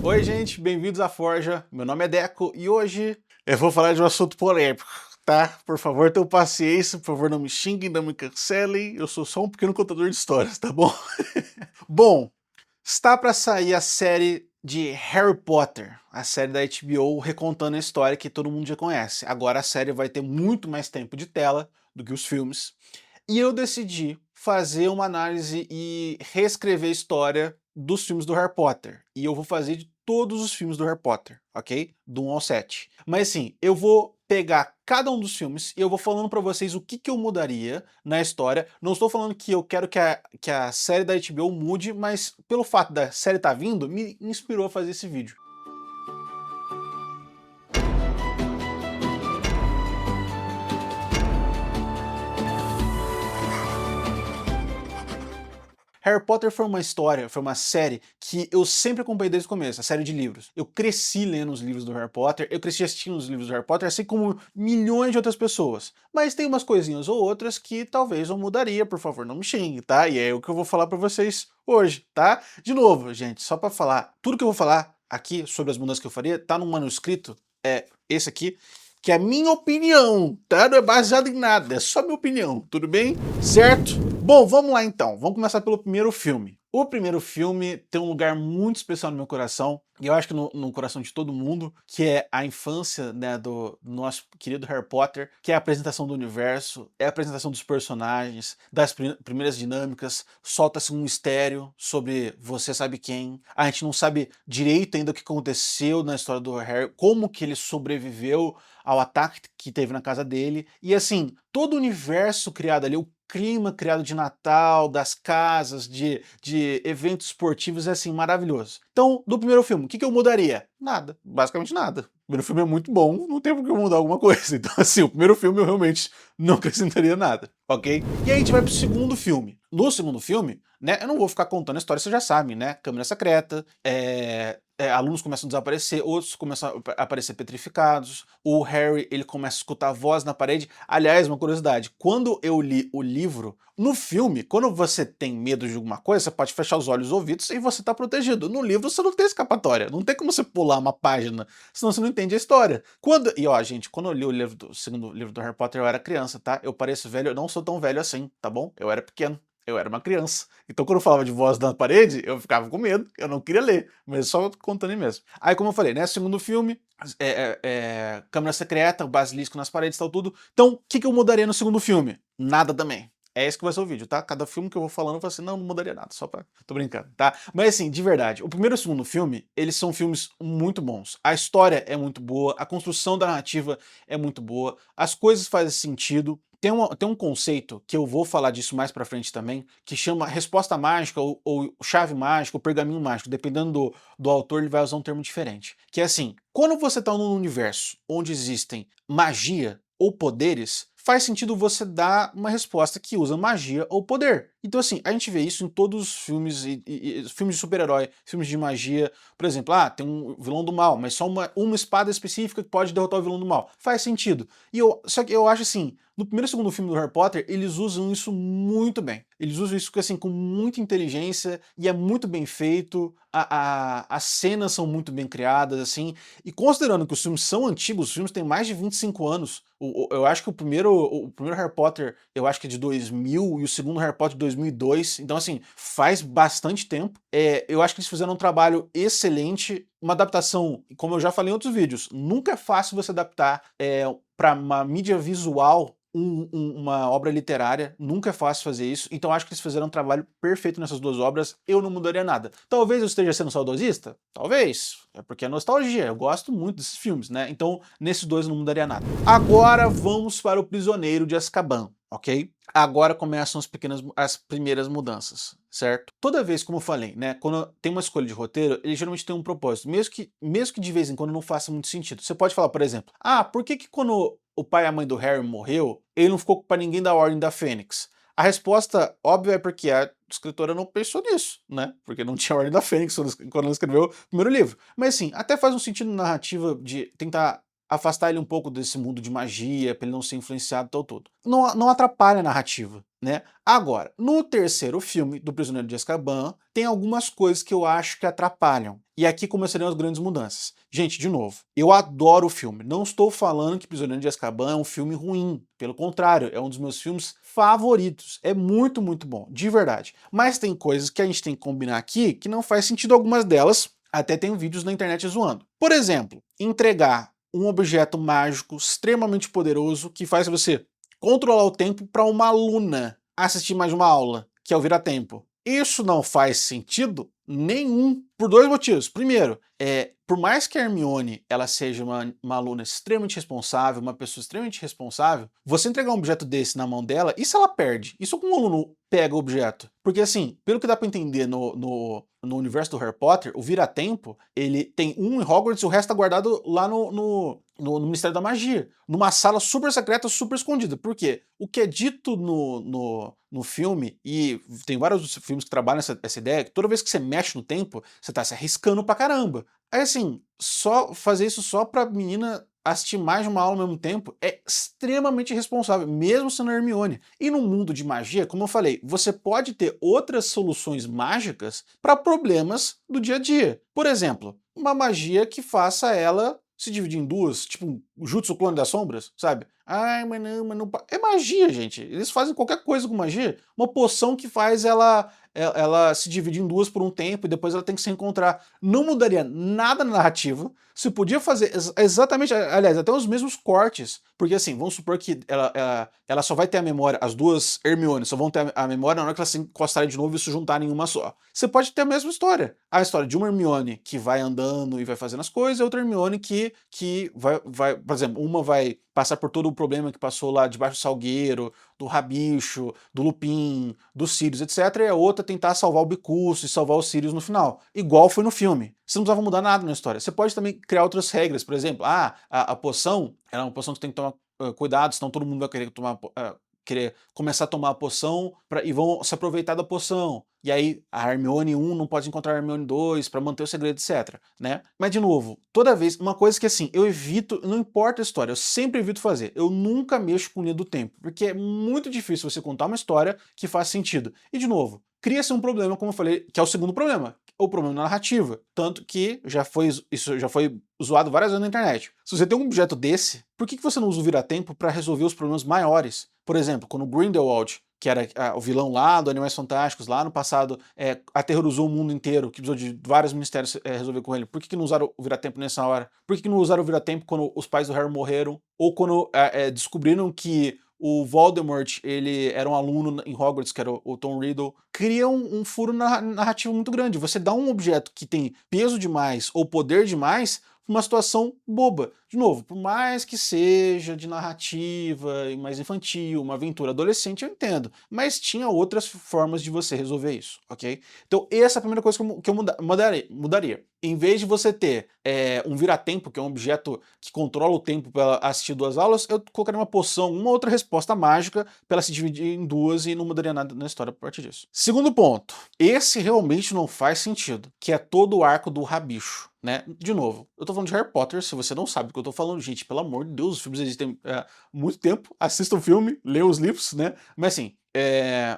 Oi, gente, bem-vindos à Forja. Meu nome é Deco e hoje eu vou falar de um assunto polêmico, tá? Por favor, tenham paciência, por favor, não me xinguem, não me cancelem. Eu sou só um pequeno contador de histórias, tá bom? Bom, está para sair a série de Harry Potter, a série da HBO recontando a história que todo mundo já conhece. Agora a série vai ter muito mais tempo de tela do que os filmes. E eu decidi fazer uma análise e reescrever a história dos filmes do Harry Potter. E eu vou fazer de todos os filmes do Harry Potter, ok? Do 1 ao 7. Mas assim, eu vou pegar cada um dos filmes e eu vou falando pra vocês o que eu mudaria na história. Não estou falando que eu quero que a série da HBO mude, mas pelo fato da série estar vindo, me inspirou a fazer esse vídeo. Harry Potter foi uma história, foi uma série que eu sempre acompanhei desde o começo, a série de livros. Eu cresci lendo os livros do Harry Potter, eu cresci assistindo os livros do Harry Potter, assim como milhões de outras pessoas. Mas tem umas coisinhas ou outras que talvez eu mudaria, por favor, não me xingue, tá? E é o que eu vou falar pra vocês hoje, tá? De novo, gente, só pra falar, tudo que eu vou falar aqui sobre as mudanças que eu faria, tá no manuscrito, é esse aqui, que é a minha opinião, tá? Não é baseado em nada, é só minha opinião, tudo bem? Certo? Bom, vamos lá então. Vamos começar pelo primeiro filme. O primeiro filme tem um lugar muito especial no meu coração, e eu acho que no coração de todo mundo, que é a infância, né, do nosso querido Harry Potter, que é a apresentação do universo, é a apresentação dos personagens, das primeiras dinâmicas, solta-se um mistério sobre você sabe quem, a gente não sabe direito ainda o que aconteceu na história do Harry, como que ele sobreviveu ao ataque que teve na casa dele, e assim, todo o universo criado ali, o clima criado de Natal, das casas, de eventos esportivos é assim, maravilhoso. Então, do primeiro filme, o que eu mudaria? Nada, basicamente nada. O primeiro filme é muito bom, não tem por que eu mudar alguma coisa. Então, assim, o primeiro filme eu realmente não acrescentaria nada, ok? E aí a gente vai pro segundo filme. No segundo filme, né, eu não vou ficar contando a história, vocês já sabem, né? Câmera secreta, alunos começam a desaparecer, outros começam a aparecer petrificados, o Harry ele começa a escutar voz na parede. Aliás, uma curiosidade, quando eu li o livro, no filme, quando você tem medo de alguma coisa, você pode fechar os olhos e os ouvidos e você tá protegido. No livro você não tem escapatória, não tem como você pular uma página, senão você não entende a história. E ó, gente, quando eu li o livro o segundo livro do Harry Potter, eu era criança, tá? Eu pareço velho, eu não sou tão velho assim, tá bom? Eu era pequeno. Eu era uma criança. Então, quando eu falava de voz na parede, eu ficava com medo, eu não queria ler, mas só contando mesmo. Aí, como eu falei, né? Segundo filme, câmera secreta, o basilisco nas paredes e tal, tudo. Então, o que eu mudaria no segundo filme? Nada também. É esse que vai ser o vídeo, tá? Cada filme que eu vou falando, eu falo assim, não mudaria nada, só pra... Tô brincando, tá? Mas assim, de verdade, o primeiro e o segundo filme, eles são filmes muito bons. A história é muito boa, a construção da narrativa é muito boa, as coisas fazem sentido. Tem um conceito, que eu vou falar disso mais pra frente também, que chama resposta mágica ou chave mágica ou pergaminho mágico. Dependendo do autor, ele vai usar um termo diferente. Que é assim, quando você tá num universo onde existem magia ou poderes, faz sentido você dar uma resposta que usa magia ou poder. Então assim, a gente vê isso em todos os filmes, filmes de super-herói, filmes de magia. Por exemplo, tem um vilão do mal, mas só uma espada específica que pode derrotar o vilão do mal. Faz sentido. Só que eu acho assim, no primeiro e segundo filme do Harry Potter, eles usam isso muito bem. Eles usam isso assim, com muita inteligência e é muito bem feito. As cenas são muito bem criadas, assim. E considerando que os filmes são antigos, os filmes têm mais de 25 anos. Eu acho que o primeiro Harry Potter, eu acho que é de 2000 e o segundo Harry Potter de 2002. Então, assim, faz bastante tempo. Eu acho que eles fizeram um trabalho excelente. Uma adaptação, como eu já falei em outros vídeos, nunca é fácil você adaptar para uma mídia visual uma obra literária, nunca é fácil fazer isso, então acho que eles fizeram um trabalho perfeito nessas duas obras, eu não mudaria nada. Talvez eu esteja sendo saudosista? Talvez, é porque é nostalgia, eu gosto muito desses filmes, né? Então nesses dois eu não mudaria nada. Agora vamos para o Prisioneiro de Azkaban, ok? Agora começam as primeiras mudanças, certo? Toda vez, como eu falei, né, quando tem uma escolha de roteiro, ele geralmente tem um propósito, mesmo que de vez em quando não faça muito sentido. Você pode falar, por exemplo, por que quando o pai e a mãe do Harry morreu, ele não ficou para ninguém da Ordem da Fênix? A resposta óbvia é porque a escritora não pensou nisso, né? Porque não tinha Ordem da Fênix quando ela escreveu o primeiro livro. Mas assim, até faz um sentido narrativo de tentar afastar ele um pouco desse mundo de magia, pra ele não ser influenciado tal todo. Não atrapalha a narrativa, né? Agora, no terceiro filme do Prisioneiro de Azkaban, tem algumas coisas que eu acho que atrapalham. E aqui começariam as grandes mudanças. Gente, de novo, eu adoro o filme. Não estou falando que Prisioneiro de Azkaban é um filme ruim. Pelo contrário, é um dos meus filmes favoritos. É muito, muito bom, de verdade. Mas tem coisas que a gente tem que combinar aqui que não faz sentido, algumas delas. Até tem vídeos na internet zoando. Por exemplo, entregar um objeto mágico extremamente poderoso que faz você controlar o tempo para uma aluna assistir mais uma aula, que é o vira-tempo. Isso não faz sentido nenhum, por dois motivos. Primeiro, por mais que a Hermione ela seja uma aluna extremamente responsável, uma pessoa extremamente responsável, você entregar um objeto desse na mão dela, e se ela perde? E se algum aluno pega o objeto? Porque assim, pelo que dá pra entender no universo do Harry Potter, o vira-tempo, ele tem um em Hogwarts e o resto tá guardado lá no Ministério da Magia, numa sala super secreta, super escondida. Por quê? O que é dito no filme, e tem vários filmes que trabalham essa ideia, que toda vez que você mexe no tempo, você tá se arriscando pra caramba. Aí assim, só fazer isso só pra menina assistir mais de uma aula ao mesmo tempo é extremamente irresponsável, mesmo sendo Hermione. E no mundo de magia, como eu falei, você pode ter outras soluções mágicas para problemas do dia a dia. Por exemplo, uma magia que faça ela se dividir em duas, tipo o Jutsu Clone das Sombras, sabe? Ai, mas não... É magia, gente. Eles fazem qualquer coisa com magia. Uma poção que faz ela se dividir em duas por um tempo e depois ela tem que se encontrar. Não mudaria nada na narrativa. Se podia fazer exatamente, aliás, até os mesmos cortes. Porque assim, vamos supor que ela só vai ter a memória, as duas Hermione só vão ter a memória na hora que elas se encostarem de novo e se juntarem em uma só. Você pode ter a mesma história. A história de uma Hermione que vai andando e vai fazendo as coisas, e outra Hermione que vai, por exemplo, uma vai passar por todo o problema que passou lá debaixo do Salgueiro, do Rabicho, do Lupin, dos Sirius, etc. E a outra tentar salvar o Bicurso e salvar os Sirius no final. Igual foi no filme. Você não precisava mudar nada na história. Você pode também criar outras regras, por exemplo, a poção, ela é uma poção que você tem que tomar cuidado, senão todo mundo vai querer querer começar a tomar a poção e vão se aproveitar da poção. E aí a Hermione 1 não pode encontrar a Hermione 2 para manter o segredo, etc, né? Mas de novo, toda vez, uma coisa que assim, eu evito, não importa a história, eu sempre evito fazer. Eu nunca mexo com linha do tempo, porque é muito difícil você contar uma história que faz sentido. E de novo, cria-se um problema, como eu falei, que é o segundo problema, o problema da narrativa. Tanto que isso já foi zoado várias vezes na internet. Se você tem um objeto desse, por que você não usa o vira-tempo para resolver os problemas maiores? Por exemplo, quando Grindelwald, que era o vilão lá do Animais Fantásticos, lá no passado, aterrorizou o mundo inteiro, que precisou de vários ministérios resolver com ele. Por que não usaram o vira-tempo nessa hora? Por que não usaram o vira-tempo quando os pais do Harry morreram? Ou quando descobriram que o Voldemort, ele era um aluno em Hogwarts, que era o Tom Riddle, cria um furo narrativo muito grande. Você dá um objeto que tem peso demais ou poder demais pra uma situação boba. De novo, por mais que seja de narrativa e mais infantil, uma aventura adolescente, eu entendo. Mas tinha outras formas de você resolver isso, ok? Então essa é a primeira coisa que eu mudaria. Em vez de você ter um vira-tempo, que é um objeto que controla o tempo para assistir duas aulas, eu colocaria uma poção, uma outra resposta mágica para ela se dividir em duas e não mudaria nada na história a partir disso. Segundo ponto, esse realmente não faz sentido, que é todo o arco do Rabicho, né? De novo, eu tô falando de Harry Potter, se você não sabe do que eu tô falando, gente, pelo amor de Deus, os filmes existem há muito tempo, assista o filme, leia os livros, né? Mas assim,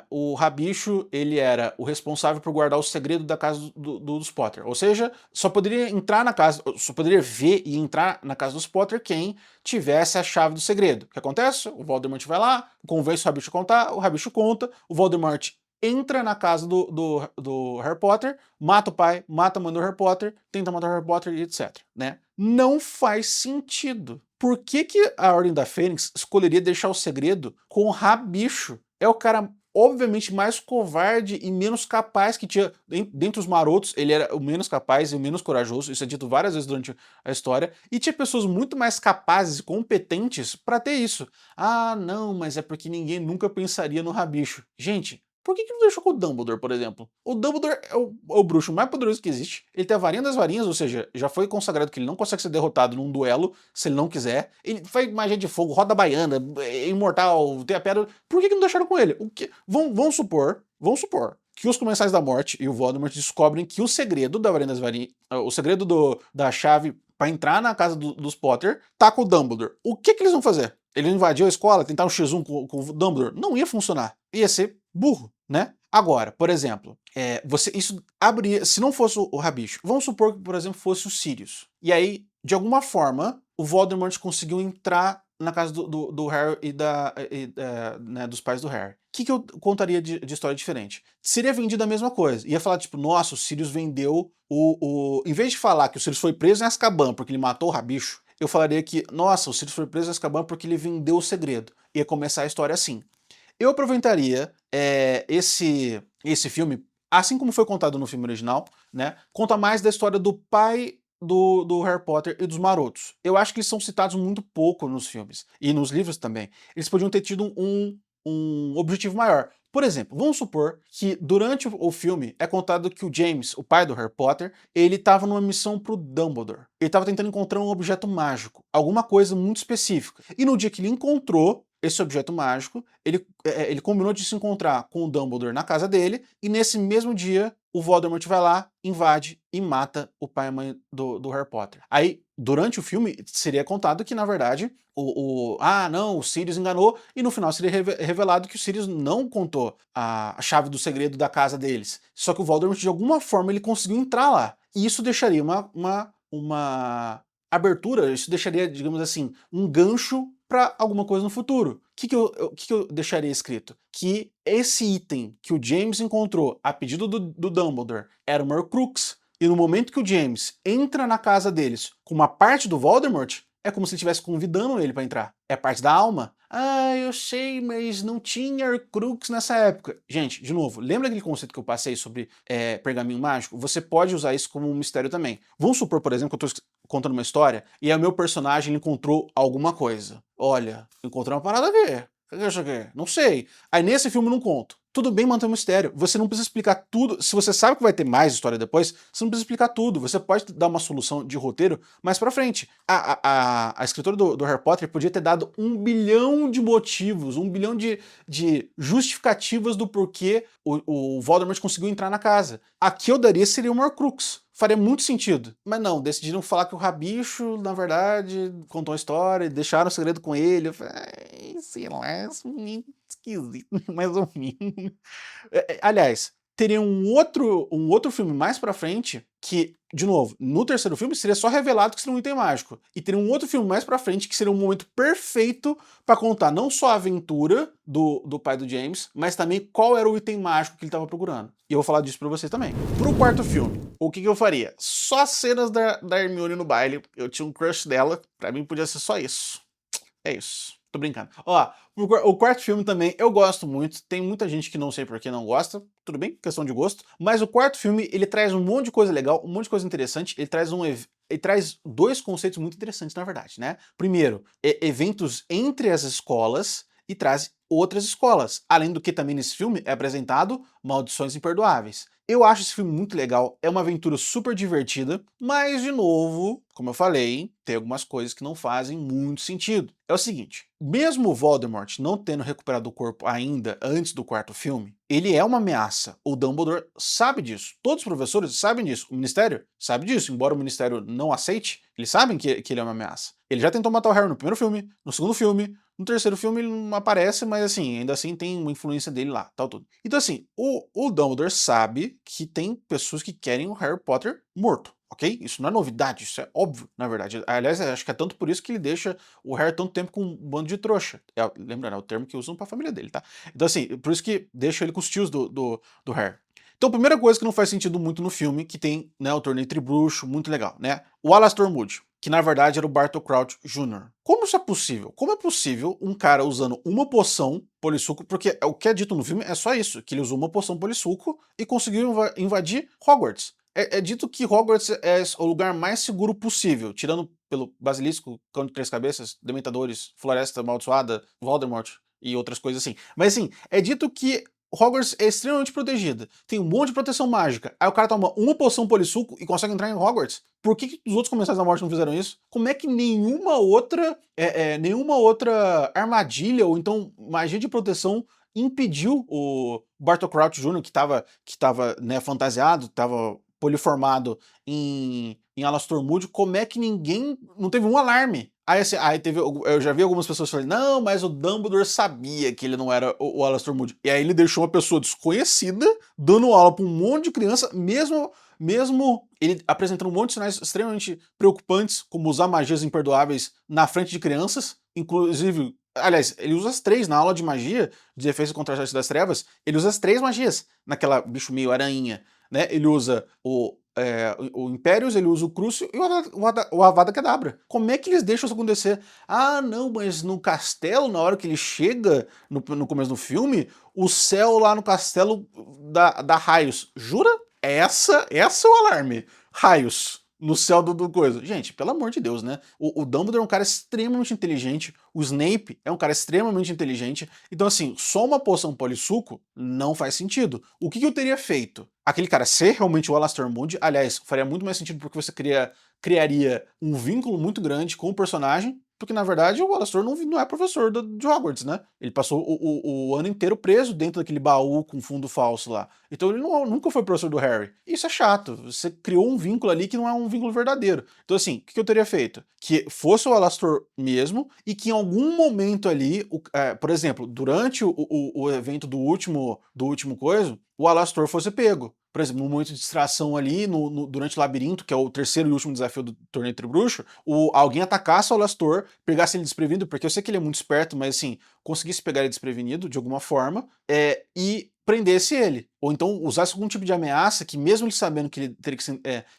o Rabicho, ele era o responsável por guardar o segredo da casa dos Potter. Ou seja, só poderia entrar na casa, só poderia ver e entrar na casa dos Potter quem tivesse a chave do segredo. O que acontece? O Voldemort vai lá, convence o Rabicho a contar, o Rabicho conta, o Voldemort entra na casa do Harry Potter, mata o pai, mata a mãe do Harry Potter, tenta matar o Harry Potter e etc, né? Não faz sentido. Por que a Ordem da Fênix escolheria deixar o segredo com o Rabicho? É o cara, obviamente, mais covarde e menos capaz que tinha. Dentre os marotos, ele era o menos capaz e o menos corajoso, isso é dito várias vezes durante a história, e tinha pessoas muito mais capazes e competentes para ter isso. Ah, não, mas é porque ninguém nunca pensaria no Rabicho. Gente, por que não deixou com o Dumbledore, por exemplo? O Dumbledore é o bruxo mais poderoso que existe. Ele tem a varinha das varinhas, ou seja, já foi consagrado que ele não consegue ser derrotado num duelo, se ele não quiser. Ele faz magia de fogo, roda baiana, é imortal, tem a pedra. Por que não deixaram com ele? Vamos supor que os Comensais da Morte e o Voldemort descobrem que o segredo da varinha das varinhas, o segredo da chave pra entrar na casa dos Potter, tá com o Dumbledore. O que eles vão fazer? Ele invadiu a escola, tentar um X1 com o Dumbledore? Não ia funcionar. Ia ser burro, né? Agora, por exemplo, isso abriria, se não fosse o Rabicho, vamos supor que, por exemplo, fosse o Sirius. E aí, de alguma forma, o Voldemort conseguiu entrar na casa do Harry né, dos pais do Harry. O que eu contaria de história diferente? Seria vendida a mesma coisa. Ia falar, tipo, nossa, o Sirius vendeu Em vez de falar que o Sirius foi preso em Azkaban porque ele matou o Rabicho, eu falaria que, nossa, o Sirius foi preso em Azkaban porque ele vendeu o segredo. Ia começar a história assim. Eu aproveitaria esse filme, assim como foi contado no filme original, né? Conta mais da história do pai do Harry Potter e dos Marotos. Eu acho que eles são citados muito pouco nos filmes, e nos livros também. Eles podiam ter tido um objetivo maior. Por exemplo, vamos supor que durante o filme é contado que o James, o pai do Harry Potter, ele estava numa missão pro Dumbledore. Ele estava tentando encontrar um objeto mágico, alguma coisa muito específica. E no dia que ele encontrou esse objeto mágico, ele combinou de se encontrar com o Dumbledore na casa dele, e nesse mesmo dia o Voldemort vai lá, invade e mata o pai e a mãe do Harry Potter. Aí, durante o filme, seria contado que, na verdade, não, o Sirius enganou, e no final seria revelado que o Sirius não contou a chave do segredo da casa deles. Só que o Voldemort, de alguma forma, ele conseguiu entrar lá. E isso deixaria uma abertura, isso deixaria, digamos assim, um gancho para alguma coisa no futuro. O que eu deixaria escrito? Que esse item que o James encontrou a pedido do Dumbledore era uma Horcrux, e no momento que o James entra na casa deles com uma parte do Voldemort, é como se ele estivesse convidando ele para entrar. É parte da alma. Ah, eu sei, mas não tinha Horcrux nessa época. Gente, de novo, lembra aquele conceito que eu passei sobre pergaminho mágico? Você pode usar isso como um mistério também. Vamos supor, por exemplo, que eu estou contando uma história e o meu personagem encontrou alguma coisa. Olha, encontrei uma parada aqui. O que é isso aqui? Não sei. Aí nesse filme eu não conto. Tudo bem manter um mistério. Você não precisa explicar tudo. Se você sabe que vai ter mais história depois, você não precisa explicar tudo. Você pode dar uma solução de roteiro mais pra frente. A escritora do Harry Potter podia ter dado 1 bilhão de motivos, 1 bilhão de justificativas do porquê o Voldemort conseguiu entrar na casa. A que eu daria seria uma Horcrux. Faria muito sentido. Mas não, decidiram falar que o Rabicho, na verdade, contou a história, deixaram o segredo com ele. Eu falei, sei lá, esse menino esquisito, mais ou menos. Aliás, teria um outro filme mais pra frente que, de novo, no terceiro filme seria só revelado que seria um item mágico. E teria um outro filme mais pra frente que seria um momento perfeito pra contar não só a aventura do pai do James, mas também qual era o item mágico que ele tava procurando. E eu vou falar disso pra vocês também. Pro quarto filme, o que eu faria? Só cenas da Hermione no baile. Eu tinha um crush dela, pra mim podia ser só isso. É isso. Tô brincando. Ó, o quarto filme também eu gosto muito. Tem muita gente que não sei por que não gosta. Tudo bem, questão de gosto. Mas o quarto filme, ele traz um monte de coisa legal, um monte de coisa interessante. Ele traz 2 conceitos muito interessantes, na verdade, né? Primeiro, eventos entre as escolas e traz outras escolas. Além do que também nesse filme é apresentado Maldições Imperdoáveis. Eu acho esse filme muito legal, é uma aventura super divertida, mas, de novo, como eu falei, tem algumas coisas que não fazem muito sentido. É o seguinte, mesmo o Voldemort não tendo recuperado o corpo ainda antes do quarto filme, ele é uma ameaça. O Dumbledore sabe disso. Todos os professores sabem disso. O Ministério sabe disso. Embora o Ministério não aceite, eles sabem que ele é uma ameaça. Ele já tentou matar o Harry no primeiro filme, no segundo filme, no terceiro filme ele não aparece, mas assim, ainda assim tem uma influência dele lá, tal tudo. Então assim, o Dumbledore sabe que tem pessoas que querem o Harry Potter morto, ok? Isso não é novidade, isso é óbvio, na verdade. Aliás, acho que é tanto por isso que ele deixa o Harry tanto tempo com um bando de trouxa. Lembrando, é o termo que usam pra família dele, tá? Então assim, por isso que deixa ele com os tios do Harry. Então, a primeira coisa que não faz sentido muito no filme, que tem, né, o torneio tribruxo, muito legal, né? O Alastor Moody, que na verdade era o Bartol Crouch Jr. Como isso é possível? Como é possível um cara usando uma poção polissuco, porque o que é dito no filme é só isso, que ele usou uma poção polissuco e conseguiu invadir Hogwarts. É dito que Hogwarts é o lugar mais seguro possível, tirando pelo Basilisco, Cão de Três Cabeças, Dementadores, Floresta Amaldiçoada, Voldemort e outras coisas assim. Mas assim, é dito que Hogwarts é extremamente protegida, tem um monte de proteção mágica. Aí o cara toma uma poção polissuco e consegue entrar em Hogwarts. Por que os outros Comensais da Morte não fizeram isso? Como é que nenhuma outra armadilha ou então magia de proteção impediu o Bartol Crouch Jr., que tava né, fantasiado, tava poliformado em Alastor Moody, como é que não teve um alarme? Aí, assim, eu já vi algumas pessoas falando, não, mas o Dumbledore sabia que ele não era o Alastor Moody. E aí ele deixou uma pessoa desconhecida dando aula pra um monte de criança, mesmo ele apresentando um monte de sinais extremamente preocupantes, como usar magias imperdoáveis na frente de crianças, inclusive, aliás, ele usa as 3 na aula de magia, de defesa contra as artes das trevas, ele usa as 3 magias, naquela bicho meio aranha, né? Ele usa o Impérios, ele usa o Crucio e o Avada Kedavra. Como é que eles deixam isso acontecer? Ah, não, mas no castelo, na hora que ele chega, no começo do filme, o céu lá no castelo dá raios. Jura? Essa é o alarme. Raios no céu do coisa. Gente, pelo amor de Deus, né? O Dumbledore é um cara extremamente inteligente, o Snape é um cara extremamente inteligente, então assim, só uma poção polissuco não faz sentido. O que eu teria feito? Aquele cara ser realmente o Alastor Moody, aliás, faria muito mais sentido porque você criaria um vínculo muito grande com o personagem, porque na verdade o Alastor não é professor de Hogwarts, né? Ele passou o ano inteiro preso dentro daquele baú com fundo falso lá. Então ele nunca foi professor do Harry. Isso é chato, você criou um vínculo ali que não é um vínculo verdadeiro. Então assim, o que eu teria feito? Que fosse o Alastor mesmo e que em algum momento ali, por exemplo, durante o evento do último coisa, o Alastor fosse pego. Por exemplo, no momento de distração ali, durante o labirinto, que é o terceiro e último desafio do torneio Tribruxo, alguém atacasse o Alastor, pegasse ele desprevenido, porque eu sei que ele é muito esperto, mas assim, conseguisse pegar ele desprevenido de alguma forma, e prendesse ele. Ou então usasse algum tipo de ameaça que, mesmo ele sabendo que ele teria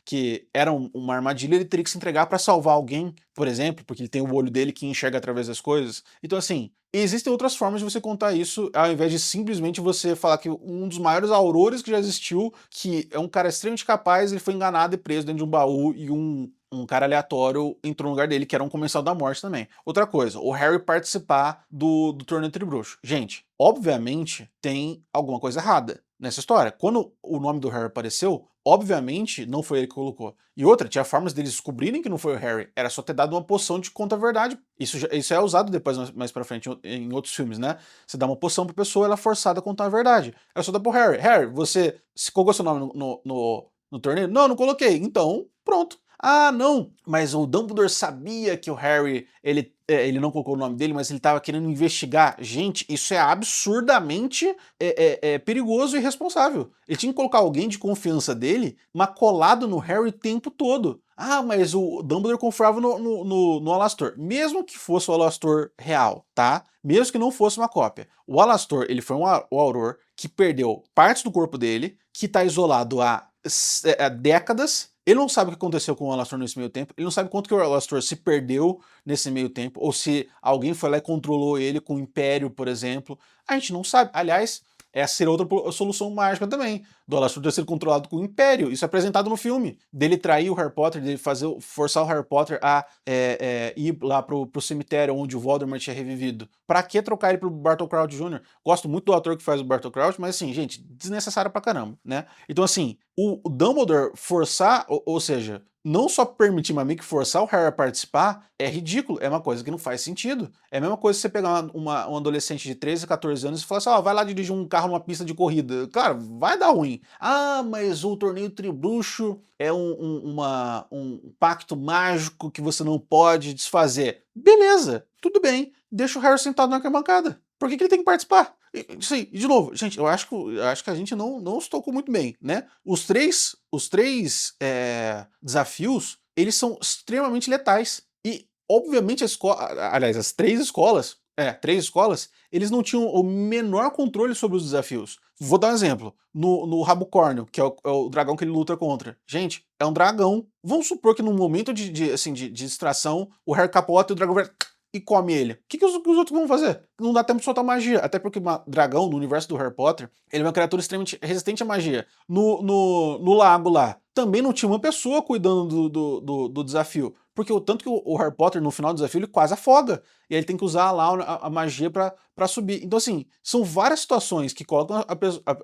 que era uma armadilha, ele teria que se entregar para salvar alguém, por exemplo, porque ele tem o olho dele que enxerga através das coisas. Então, assim, existem outras formas de você contar isso, ao invés de simplesmente você falar que um dos maiores aurores que já existiu, que é um cara extremamente capaz, ele foi enganado e preso dentro de um baú e um cara aleatório entrou no lugar dele, que era um comensal da morte também. Outra coisa, o Harry participar do torneio Tribruxo. Gente, obviamente tem alguma coisa errada nessa história. Quando o nome do Harry apareceu, obviamente não foi ele que colocou. E outra, tinha formas deles descobrirem que não foi o Harry. Era só ter dado uma poção de contra-verdade. Isso é usado depois, mais pra frente, em outros filmes, né? Você dá uma poção pra pessoa, ela é forçada a contar a verdade. Era só dar pro Harry. Harry, você colocou seu nome no torneio? Não, não coloquei. Então, pronto. Ah, não, mas o Dumbledore sabia que o Harry, ele não colocou o nome dele, mas ele estava querendo investigar. Gente, isso é absurdamente perigoso e irresponsável. Ele tinha que colocar alguém de confiança dele, mas colado no Harry o tempo todo. Ah, mas o Dumbledore confiava no Alastor. Mesmo que fosse o Alastor real, tá? Mesmo que não fosse uma cópia. O Alastor, ele foi um auror que perdeu partes do corpo dele, que está isolado há décadas. Ele não sabe o que aconteceu com o Alastor nesse meio tempo, ele não sabe quanto que o Alastor se perdeu nesse meio tempo, ou se alguém foi lá e controlou ele com o Império, por exemplo. A gente não sabe. Aliás, essa seria outra solução mágica também, do Alastor ter sido controlado com o Império. Isso é apresentado no filme. Dele trair o Harry Potter, dele forçar o Harry Potter a ir lá pro cemitério onde o Voldemort é revivido. Pra que trocar ele pro Bartol Crouch Jr.? Gosto muito do ator que faz o Bartol Crouch, mas assim, gente, desnecessário pra caramba, né? Então assim, o Dumbledore forçar, ou seja, não só permitir, mas meio que forçar o Harry a participar, é ridículo, é uma coisa que não faz sentido. É a mesma coisa que você pegar um adolescente de 13, 14 anos e falar assim, ó, vai lá dirigir um carro numa pista de corrida. Claro, vai dar ruim. Ah, mas o torneio Tribruxo é um pacto mágico que você não pode desfazer. Beleza, tudo bem, deixa o Harry sentado na arquibancada. Por que ele tem que participar? Sim, de novo, gente, eu acho que a gente não se tocou muito bem, né? Os três desafios, eles são extremamente letais. E, obviamente, aliás, as três escolas, eles não tinham o menor controle sobre os desafios. Vou dar um exemplo. No Rabocórnio, que é o dragão que ele luta contra. Gente, é um dragão. Vamos supor que num momento de distração, o Harry capota e o dragão vai e come ele. O que os outros vão fazer? Não dá tempo de soltar magia. Até porque dragão, no universo do Harry Potter, ele é uma criatura extremamente resistente à magia. No lago lá, também não tinha uma pessoa cuidando do desafio. Porque o tanto que o Harry Potter, no final do desafio, ele quase afoga. E aí ele tem que usar lá a magia pra subir. Então, assim, são várias situações que colocam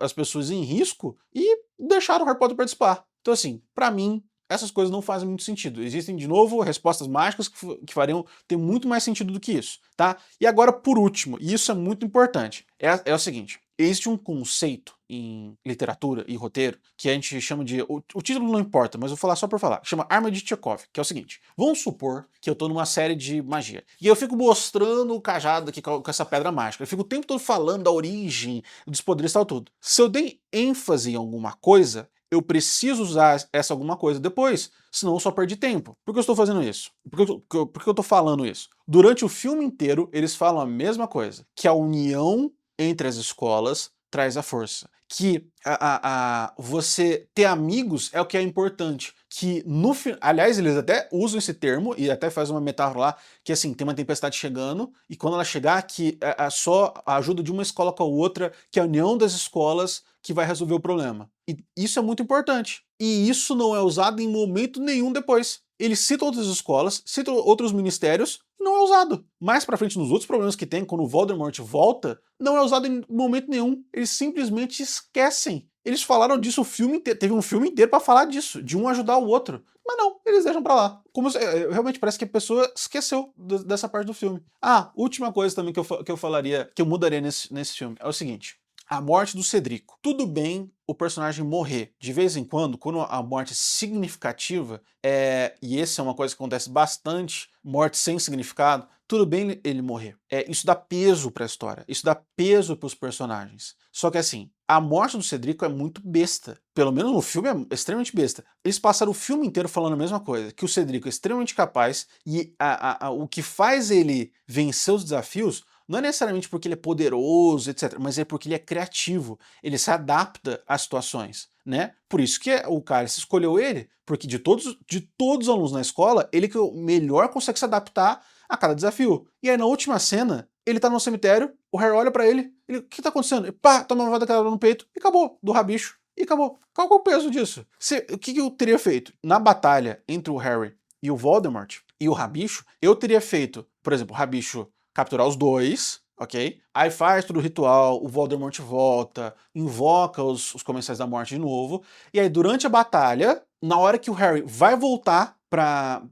as pessoas em risco e deixaram o Harry Potter participar. Então, assim, pra mim, essas coisas não fazem muito sentido. Existem, de novo, respostas mágicas que fariam ter muito mais sentido do que isso, tá? E agora, por último, e isso é muito importante, é o seguinte, existe um conceito em literatura e roteiro, que a gente chama de... O título não importa, mas eu vou falar só por falar. Chama Arma de Chekhov, que é o seguinte. Vamos supor que eu tô numa série de magia. E eu fico mostrando o cajado aqui com essa pedra mágica. Eu fico o tempo todo falando da origem, dos poderes e tal tudo. Se eu dei ênfase em alguma coisa, eu preciso usar essa alguma coisa depois, senão eu só perdi tempo. Por que eu estou fazendo isso? Por que eu estou falando isso? Durante o filme inteiro, eles falam a mesma coisa, que a união entre as escolas traz a força. Que você ter amigos é o que é importante. Que no aliás, eles até usam esse termo e até fazem uma metáfora lá, que assim, tem uma tempestade chegando, e quando ela chegar, que é só a ajuda de uma escola com a outra, que é a união das escolas que vai resolver o problema. E isso é muito importante. E isso não é usado em momento nenhum depois. Eles citam outras escolas, citam outros ministérios, e não é usado. Mais pra frente, nos outros problemas que tem, quando o Voldemort volta, não é usado em momento nenhum. Eles simplesmente esquecem. Eles falaram disso o filme inteiro, teve um filme inteiro pra falar disso, de um ajudar o outro. Mas não, eles deixam pra lá. Como realmente parece que a pessoa esqueceu dessa parte do filme. Ah, última coisa também que eu falaria, que eu mudaria nesse filme, é o seguinte. A morte do Cedrico. Tudo bem o personagem morrer. De vez em quando a morte é significativa, e essa é uma coisa que acontece bastante, morte sem significado, tudo bem ele morrer. Isso dá peso pra história, isso dá peso pros personagens. Só que assim, a morte do Cedrico é muito besta. Pelo menos no filme é extremamente besta. Eles passaram o filme inteiro falando a mesma coisa, que o Cedrico é extremamente capaz e o que faz ele vencer os desafios não é necessariamente porque ele é poderoso, etc., mas é porque ele é criativo, ele se adapta às situações, né? Por isso que o cara se escolheu ele, porque de todos os alunos na escola, ele que melhor consegue se adaptar a cada desafio. E aí na última cena, ele tá no cemitério, o Harry olha pra ele, o que tá acontecendo? E pá, toma uma vada no peito, e acabou, do rabicho, e acabou. Qual que é o peso disso? O que eu teria feito? Na batalha entre o Harry e o Voldemort, e o rabicho, eu teria feito, por exemplo, o rabicho capturar os dois, ok? Aí faz todo o ritual, o Voldemort volta, invoca os Comensais da Morte de novo, e aí durante a batalha, na hora que o Harry vai voltar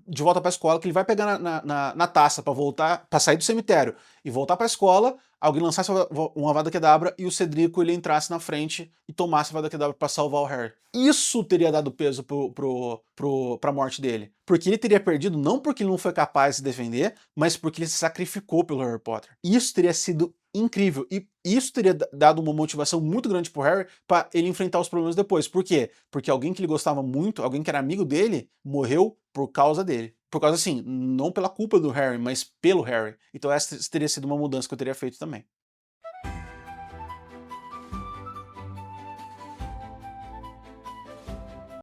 de volta pra escola, que ele vai pegar na taça pra voltar, para sair do cemitério e voltar pra escola, alguém lançasse uma Avada Kedavra e o Cedrico ele entrasse na frente e tomasse a Avada Kedavra pra salvar o Harry. Isso teria dado peso pra morte dele. Porque ele teria perdido não porque ele não foi capaz de se defender, mas porque ele se sacrificou pelo Harry Potter. Isso teria sido incrível. E isso teria dado uma motivação muito grande pro Harry para ele enfrentar os problemas depois. Por quê? Porque alguém que ele gostava muito, alguém que era amigo dele, morreu por causa dele. Por causa, assim, não pela culpa do Harry, mas pelo Harry. Então essa teria sido uma mudança que eu teria feito também.